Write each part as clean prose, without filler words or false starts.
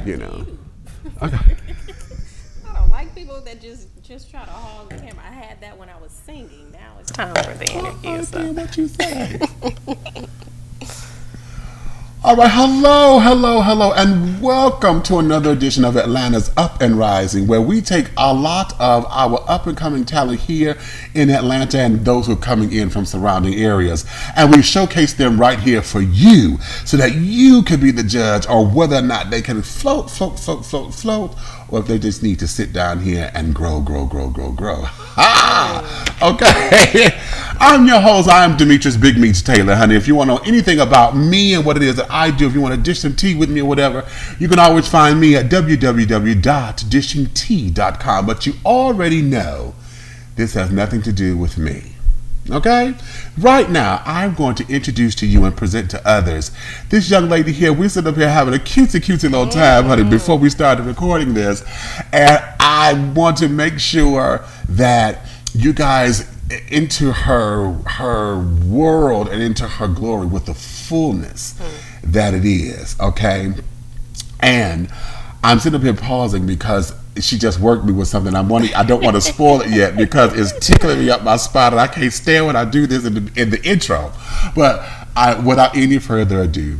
You know. Okay. I don't like people that just try to hog the camera. I had that when I was singing. Now it's time for the interview. So. What you say? All right, hello, and welcome to another edition of Atlanta's Up and Rising, where we take a lot of our up-and-coming talent here in Atlanta and those who are coming in from surrounding areas, and we showcase them right here for you, so that you can be the judge on whether or not they can float, or if they just need to sit down here and grow. Okay. I'm your host. I'm Demetrius Big Meats Taylor, honey. If you want to know anything about me and what it is that I do, if you want to dish some tea with me or whatever, you can always find me at www.dishingtea.com. But you already know this has nothing to do with me. Okay? Right now, I'm going to introduce to you and present to others this young lady here. We're sitting up here having a cutesy little time, honey, before we started recording this. And I want to make sure that you guys into her world and into her glory with the fullness that it is, okay? And I'm sitting up here pausing because she just worked me with something. I don't want to spoil it yet because it's tickling me up my spot, and I can't stand when I do this in the intro. But without any further ado,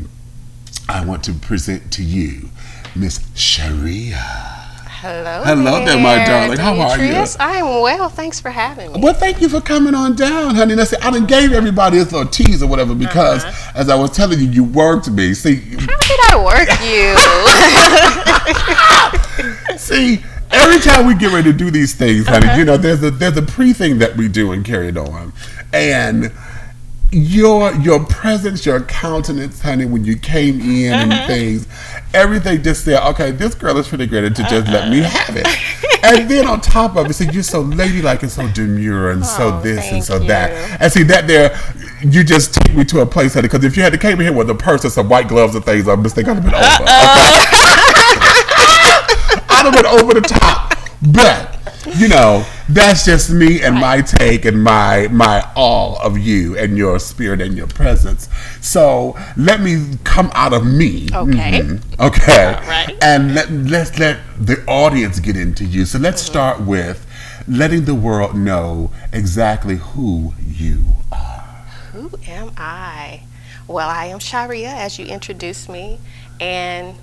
I want to present to you Miss Sharie. Hello there, my darling. How are you? I'm well. Thanks for having me. Well, thank you for coming on down, honey. And I done gave everybody this little tease or whatever because, as I was telling you, you worked me. See, how did I work you? See, every time we get ready to do these things, honey, you know, there's a pre-thing that we do and carry it on, and your presence, your countenance, honey, when you came in and things, everything just said, okay, this girl is pretty great to just let me have it. And then on top of it, see, you're so ladylike and so demure and so this and so that. And see, that there, you just take me to a place, honey, because if you had to came in here with a purse and some white gloves and things, I just think I'd have been over. Okay? I'd have been over the top. But you know, that's just me and my take and my all of you and your spirit and your presence. So let me come out of me. Okay. Okay. All right. And let's let the audience get into you. So let's start with letting the world know exactly who you are. Who am I? Well, I am Sharie, as you introduced me, and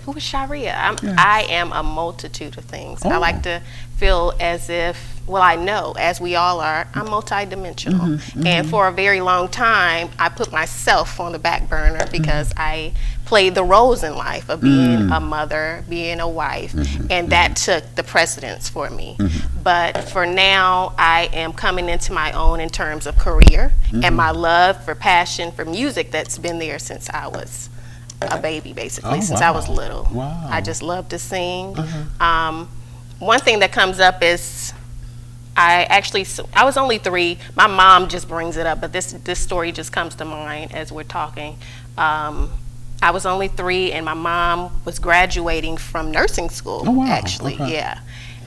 who is Sharie? I am a multitude of things. I like to feel as if, well, I know, as we all are, I'm multidimensional. And for a very long time, I put myself on the back burner because I played the roles in life of being a mother, being a wife, and that took the precedence for me. But for now, I am coming into my own in terms of career and my love for passion for music that's been there since I was a baby, basically, since I was little. Wow. I just love to sing. One thing that comes up is I was only 3. My mom just brings it up, but this story just comes to mind as we're talking. I was only 3, and my mom was graduating from nursing school, actually. Yeah.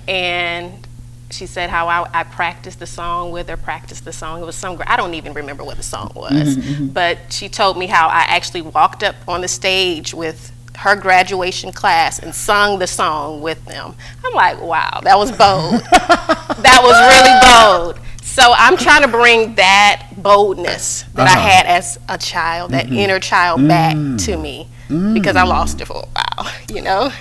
And she said how I practiced the song with her, It was some, I don't even remember what the song was, but she told me how I actually walked up on the stage with her graduation class and sung the song with them. I'm like, wow, that was bold. That was really bold. So I'm trying to bring that boldness that I had as a child, that inner child back to me. Because I lost it for a while, you know.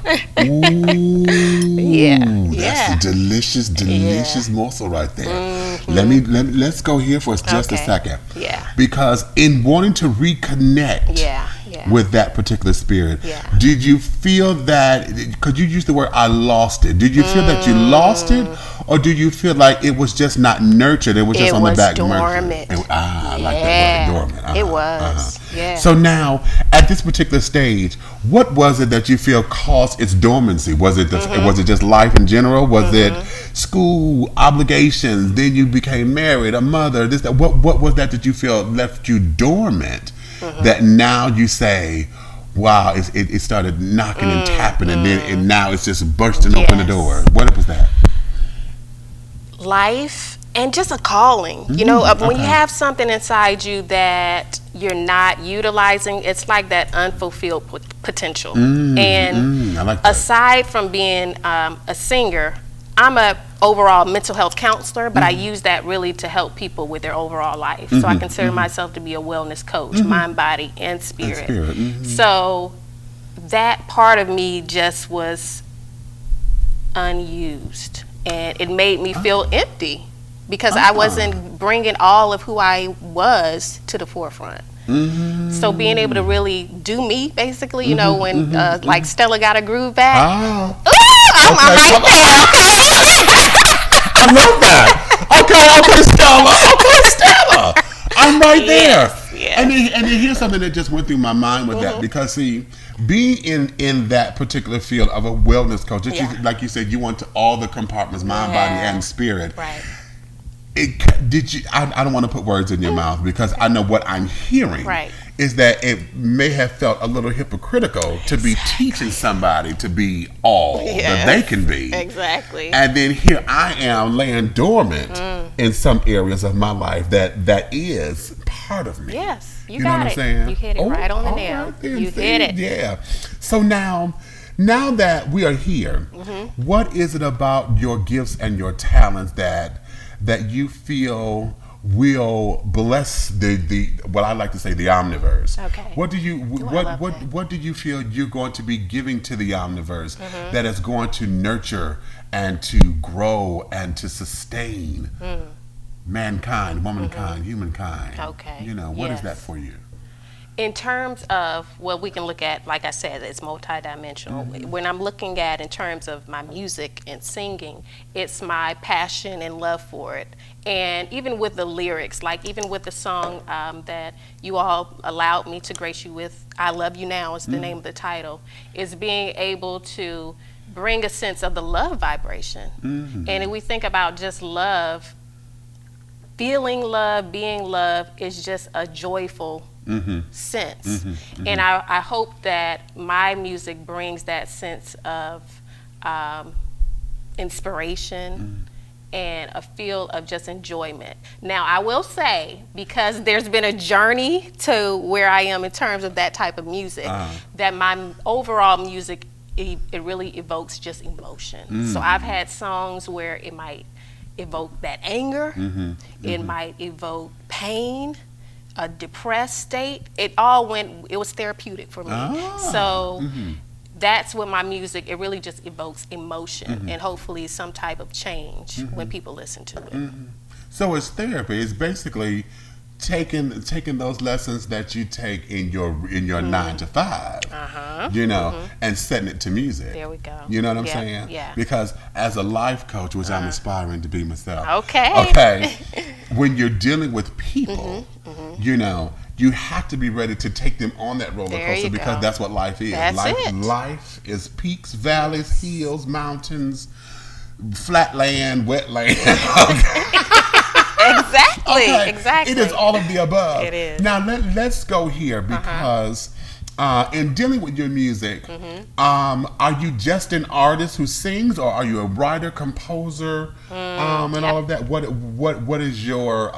That's a delicious morsel right there. Let's go here for just a second. Yeah. Because in wanting to reconnect with that particular spirit, did you feel that? Because you used the word "I lost it." Did you feel that you lost it, or do you feel like it was just not nurtured? It was just on the back burner. Dormant. I like that word, dormant. It was. Yeah. So now, at this particular stage, what was it that you feel caused its dormancy? Was it was it just life in general? Was it school obligations? Then you became married, a mother. This, that. What was that you feel left you dormant? That now you say, wow, it started knocking and tapping, and now it's just bursting open the door. What was that? Life and just a calling, you know, when you okay. have something inside you that you're not utilizing, it's like that unfulfilled potential. And I like that. aside from being a singer, I'm a overall mental health counselor, but I use that really to help people with their overall life. So I consider myself to be a wellness coach, mind, body, and spirit. So that part of me just was unused, and it made me feel empty because I wasn't bringing all of who I was to the forefront. So being able to really do me, basically, you know, when like Stella got a groove back. I'm right there. I love that. Okay, Stella. I'm right there. Yes. And then here's something that just went through my mind with that, because see, being in that particular field of a wellness coach, that you, like you said, you went to all the compartments, mind, body, and spirit. Right. I don't want to put words in your mouth, because I know what I'm hearing is that it may have felt a little hypocritical to be teaching somebody to be all that they can be. Exactly. And then here I am laying dormant in some areas of my life that is part of me. Yes, you know got what it. I'm saying? You hit it right on the nail. Right then, you hit it. Yeah. So now that we are here, what is it about your gifts and your talents that you feel will bless the what I like to say, the omniverse? Okay. What do you feel you're going to be giving to the omniverse that is going to nurture and to grow and to sustain mankind, womankind, humankind? Okay. You know, what is that for you? In terms of what we can look at, like I said, it's multidimensional. When I'm looking at in terms of my music and singing, it's my passion and love for it. And even with the lyrics, like even with the song that you all allowed me to grace you with, I Love You Now is the name of the title, is being able to bring a sense of the love vibration. And if we think about just love, feeling love, being love is just a joyful sense. And I hope that my music brings that sense of inspiration and a feel of just enjoyment. Now, I will say, because there's been a journey to where I am in terms of that type of music, that my overall music, it really evokes just emotion. So I've had songs where it might evoke that anger, it might evoke pain, a depressed state. It was therapeutic for me. So that's what my music, it really just evokes emotion and hopefully some type of change when people listen to it. So it's therapy. It's basically taking those lessons that you take in your 9 to 5, you know, and setting it to music. There we go. You know what I'm saying? Yeah. Because as a life coach, which I'm aspiring to be myself. Okay. When you're dealing with people, you know, you have to be ready to take them on that roller coaster, because that's what life is. Life is peaks, valleys, hills, mountains, flat land, wet land. Exactly. It is all of the above. It is. Now let's go here, because in dealing with your music, are you just an artist who sings, or are you a writer, composer, and all of that? What is your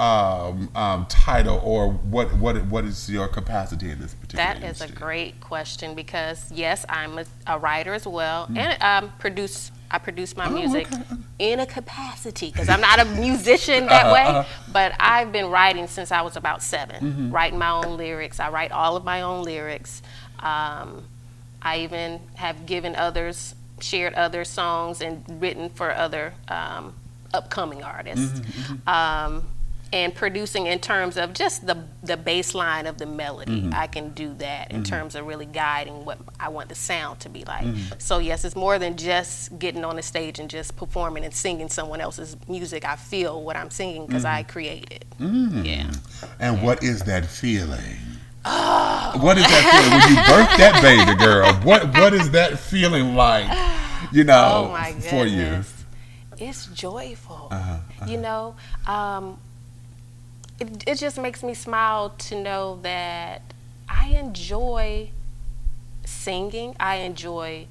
title, or what is your capacity in this particular That industry? is a great question, because yes, I'm a writer as well, and I produce my music in a capacity, because I'm not a musician that way, but I've been writing since I was about 7, writing my own lyrics. I write all of my own lyrics. I even have shared other songs and written for other upcoming artists. And producing in terms of just the bass line of the melody. I can do that in terms of really guiding what I want the sound to be like. So yes, it's more than just getting on the stage and just performing and singing someone else's music. I feel what I'm singing because I create it. Yeah. And what is that feeling? What is that feeling when you birth that baby, girl? What is that feeling like, you know, for you? It's joyful. You know, it just makes me smile to know that I enjoy singing. I enjoy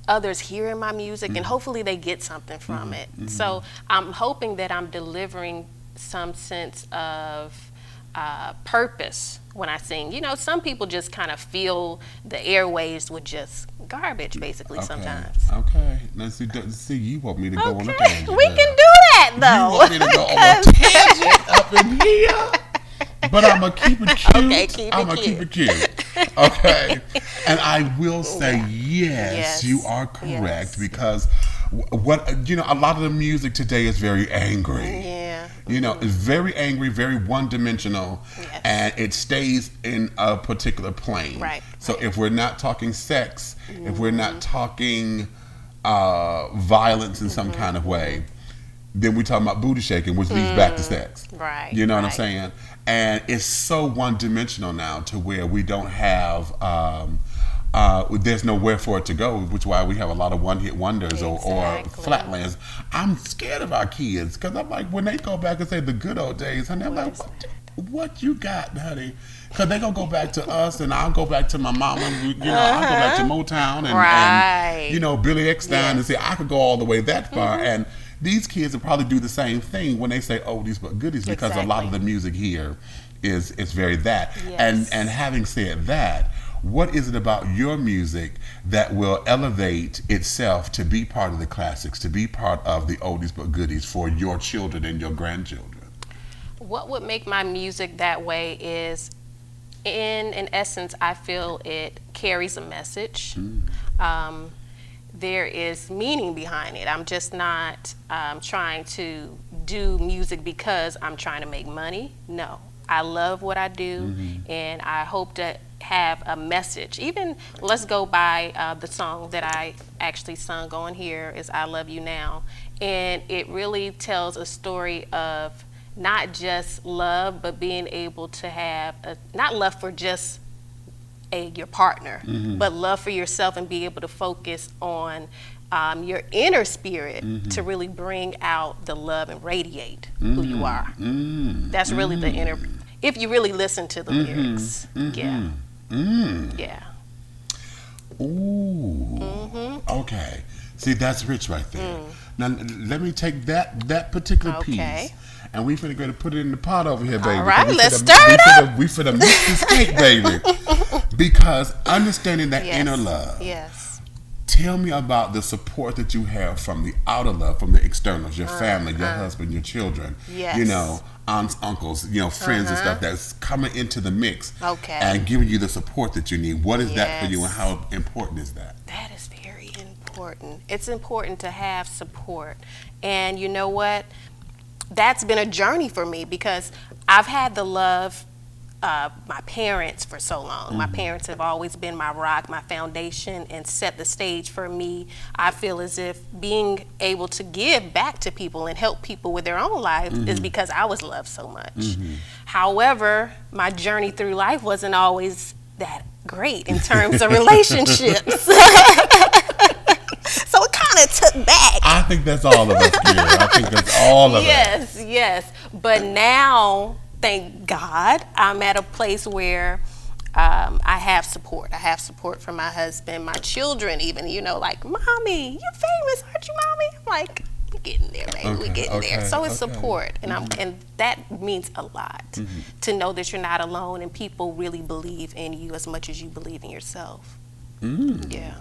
others hearing my music and hopefully they get something from it. So I'm hoping that I'm delivering some sense of purpose when I sing. You know, some people just kind of feel the airwaves with just garbage, basically, sometimes. Okay. Now, see, you want me to go on a Okay, tangent. we can do that, though. You want me to go on a tangent up in here? But I'm going to keep it cute. Okay, I'm going to keep it cute. Okay. And I will say, yes, you are correct, because what, you know, a lot of the music today is very angry. Yeah. You know, it's very angry, very one-dimensional, and it stays in a particular plane. Right. So if we're not talking sex, if we're not talking violence in some kind of way, then we're talking about booty shaking, which leads back to sex. Right. You know what I'm saying? And it's so one-dimensional now to where we don't have, there's nowhere for it to go, which is why we have a lot of one-hit wonders or flatlands. I'm scared of our kids, because I'm like, when they go back and say the good old days, honey, I'm like, what you got, honey? Because they're going to go back to us, and I'll go back to my mama, you know, I'll go back to Motown and you know, Billy Eckstine, and say, I could go all the way that far. And these kids will probably do the same thing when they say oldies but goodies, because a lot of the music here is very that. And having said that, what is it about your music that will elevate itself to be part of the classics, to be part of the oldies but goodies for your children and your grandchildren? What would make my music that way is, in essence, I feel it carries a message. There is meaning behind it. I'm just not trying to do music because I'm trying to make money. No, I love what I do, and I hope to have a message. Even, let's go by the song that I actually sung on here is I Love You Now, and it really tells a story of not just love, but being able to have not love for just your partner, but love for yourself, and be able to focus on your inner spirit to really bring out the love and radiate who you are. That's really the inner, if you really listen to the lyrics. Yeah. Ooh. Okay. See, that's rich right there. Now, let me take that particular piece, and we finna go to put it in the pot over here, baby. All right, let's stir it up. We finna mix this cake, baby. Because understanding that inner love. Yes. Tell me about the support that you have from the outer love, from the externals, your family, your husband, your children. Yes. You know, aunts, uncles, you know, friends and stuff that's coming into the mix and giving you the support that you need. What is that for you, and how important is that? That is very important. It's important to have support. And you know what? That's been a journey for me, because I've had the love of my parents for so long. My parents have always been my rock, my foundation, and set the stage for me. I feel as if being able to give back to people and help people with their own lives is because I was loved so much. However, my journey through life wasn't always that great in terms of relationships. So it kind of took back. I think that's all of us here. I think that's all of us. Yes. But now, thank God, I'm at a place where I have support. I have support from my husband, my children even, you know, like, Mommy, you're famous, aren't you, Mommy? I'm like, we're getting there, baby. We're getting there. So it's support. And and that means a lot, to know that you're not alone and people really believe in you as much as you believe in yourself. Yeah.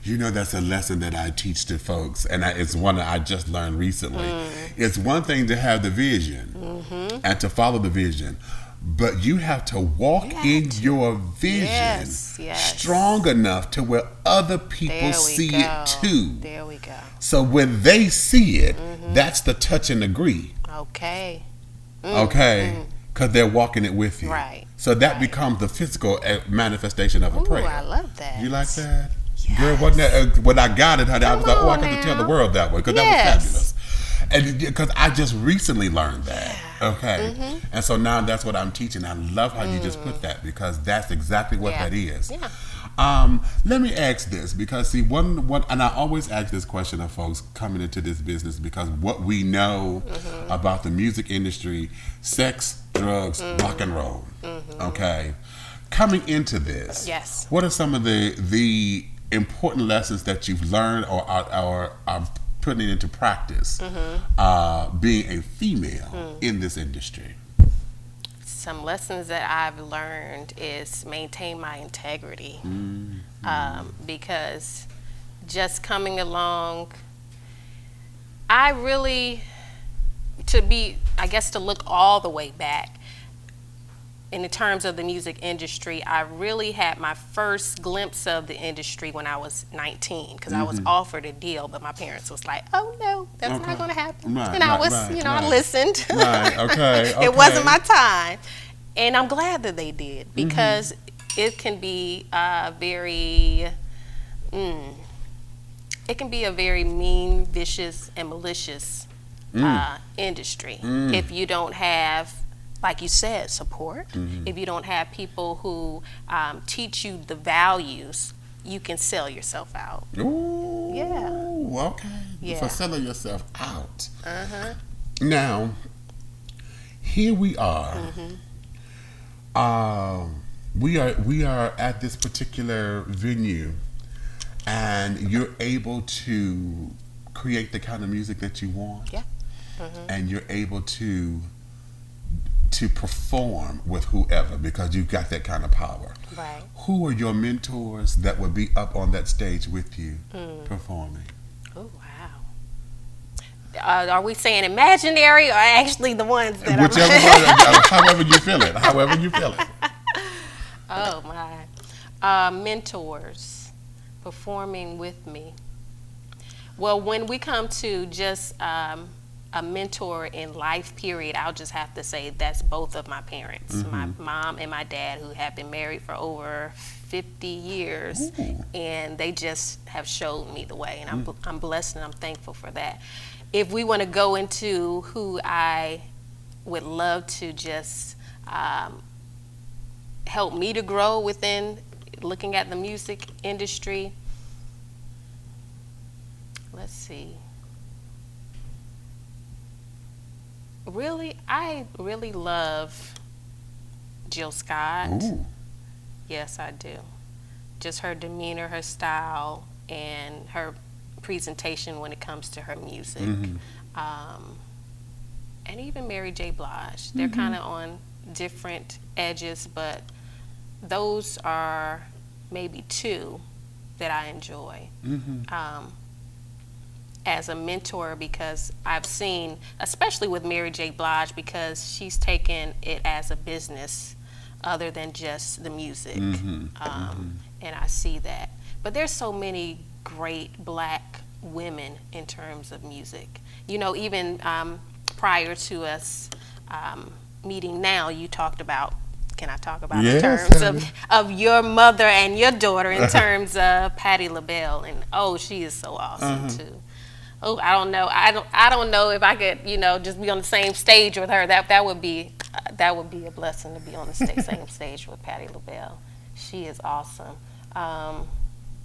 You know, that's a lesson that I teach to folks, and it's one that I just learned recently. It's one thing to have the vision and to follow the vision, but you have to walk in your vision strong enough to where other people see it too. There we go. So when they see it, that's the touch and agree. Okay. Because they're walking it with you. Right. So that becomes the physical manifestation of a prayer. I love that. You like that? Yes. Girl, wasn't that, when I got it, honey, I was like, oh, I got to tell the world that way, because that was fabulous. And because I just recently learned that, and so now that's what I'm teaching. I love how you just put that, because that's exactly what that is. Let me ask this, because see, one, and I always ask this question of folks coming into this business, because what we know about the music industry, sex, drugs, rock and roll, coming into this, what are some of the important lessons that you've learned or are putting into practice being a female in this industry? Some lessons that I've learned is maintain my integrity, because just coming along, I really, to look all the way back, in the terms of the music industry, I really had my first glimpse of the industry when I was 19, because I was offered a deal, but my parents was like, "Oh no, that's not going to happen." Right, and I right, was, right, I right. listened. Right, okay. It wasn't my time, and I'm glad that they did, because it can be very, it can be a very mean, vicious, and malicious industry if you don't have, like you said, support. If you don't have people who teach you the values, you can sell yourself out. Ooh, Yeah. okay. Yeah. For selling yourself out. Now, here we are. We are at this particular venue, and you're able to create the kind of music that you want. Yeah. And you're able to perform with whoever, because you've got that kind of power. Right. Who are your mentors that would be up on that stage with you performing? Oh wow. Are we saying imaginary or actually the ones that Whichever one, however you feel it. However you feel it. Oh my. Mentors performing with me. Well, when we come to just a mentor in life, period, I'll just have to say that's both of my parents, my mom and my dad, who have been married for over 50 years. And they just have showed me the way, and I'm blessed and I'm thankful for that. If we want to go into who I would love to just help me to grow within looking at the music industry, let's see. I really love Jill Scott. Ooh. Yes, I do. Just her demeanor, her style, and her presentation when it comes to her music. And even Mary J. Blige. They're kind of on different edges, but those are maybe two that I enjoy. As a mentor, because I've seen, especially with Mary J. Blige, because she's taken it as a business other than just the music. And I see that. But there's so many great black women in terms of music. You know, even prior to us meeting now, you talked about, can I talk about in terms of your mother and your daughter in terms of Patti LaBelle, and she is so awesome too. Oh, I don't know. I don't know if I could, just be on the same stage with her. That would be a blessing to be on the same stage with Patti LaBelle. She is awesome.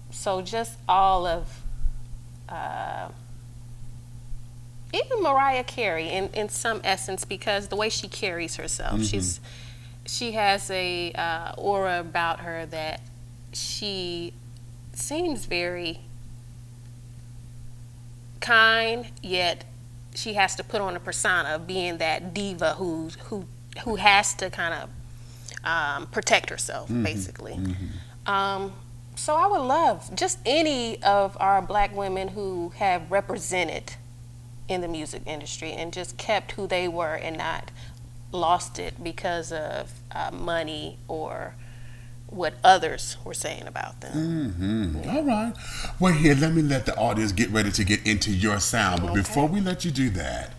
So just all of, even Mariah Carey in some essence, because the way she carries herself, she has a aura about her that she seems very kind, yet she has to put on a persona of being that diva who has to kind of protect herself, basically. So I would love just any of our black women who have represented in the music industry and just kept who they were and not lost it because of money or what others were saying about them. All right. Well, here, let me let the audience get ready to get into your sound. But before we let you do that,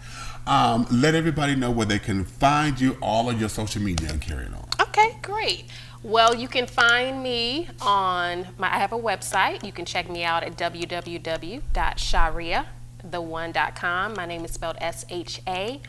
let everybody know where they can find you, all of your social media, and carry it on. Okay, great. Well, you can find me on I have a website. You can check me out at www.sharia1.com. My name is spelled SHARIA,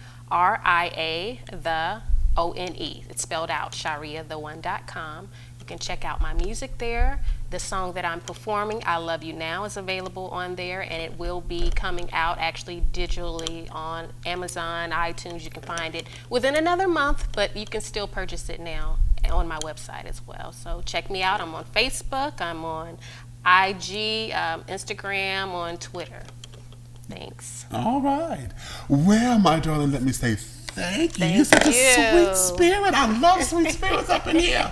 the ONE. It's spelled out, sharia1.com. You can check out my music there. The song that I'm performing, I Love You Now, is available on there, and it will be coming out actually digitally on Amazon, iTunes. You can find it within another month, but you can still purchase it now on my website as well. So check me out. I'm on Facebook. I'm on IG, Instagram, on Twitter. Thanks. All right. Well, my darling, let me say thank you. Thank You're such a you. sweet spirit. I love sweet spirits up in here.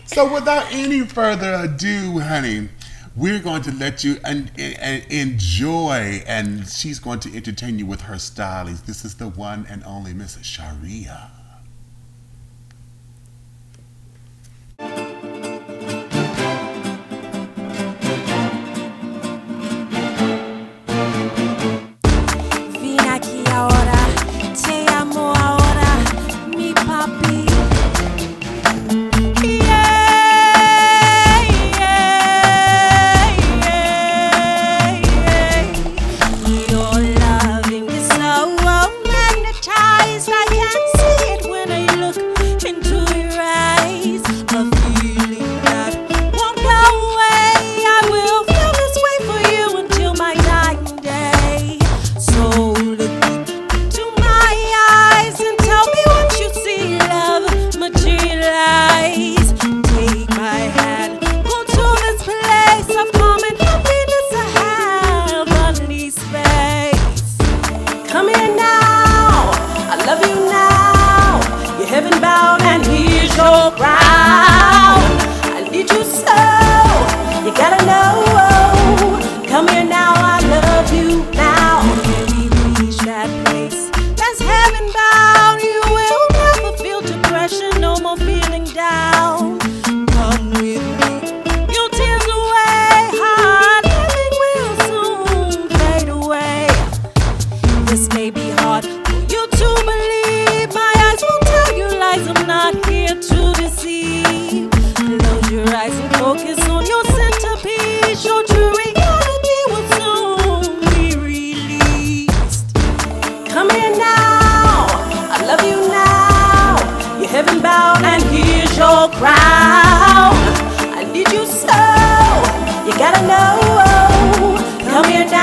So without any further ado, honey, we're going to let you enjoy, and she's going to entertain you with her stylings. This is the one and only Miss Sharie. Vine aquí ahora, te amo ahora, mi papi. Yeah, yeah, yeah, yeah. Your loving is so magnetized. I can see it when I look into your eyes. A feeling that won't go away. I will feel this way for you until my dying day. So look into my eyes and tell me what you see, love, materialize. Take my hand, go to this place of calm and happiness. I have only space. Come here now, I love you now. You're heaven bound and here's your crown. I need you so, you gotta know. Come here now, I love you now. When we reach that place that's heaven bound, you will never feel depression, no more feeling down. Come with me, your tears away, hard living will soon fade away. This may be hard for you to believe. My eyes won't tell you lies. I'm not here to deceive. Close your eyes and focus on your centerpiece. Your true reality will soon be released. Come here now, I love you now. You're heaven bound and here's your crown. I need you so, you gotta know. Come here now.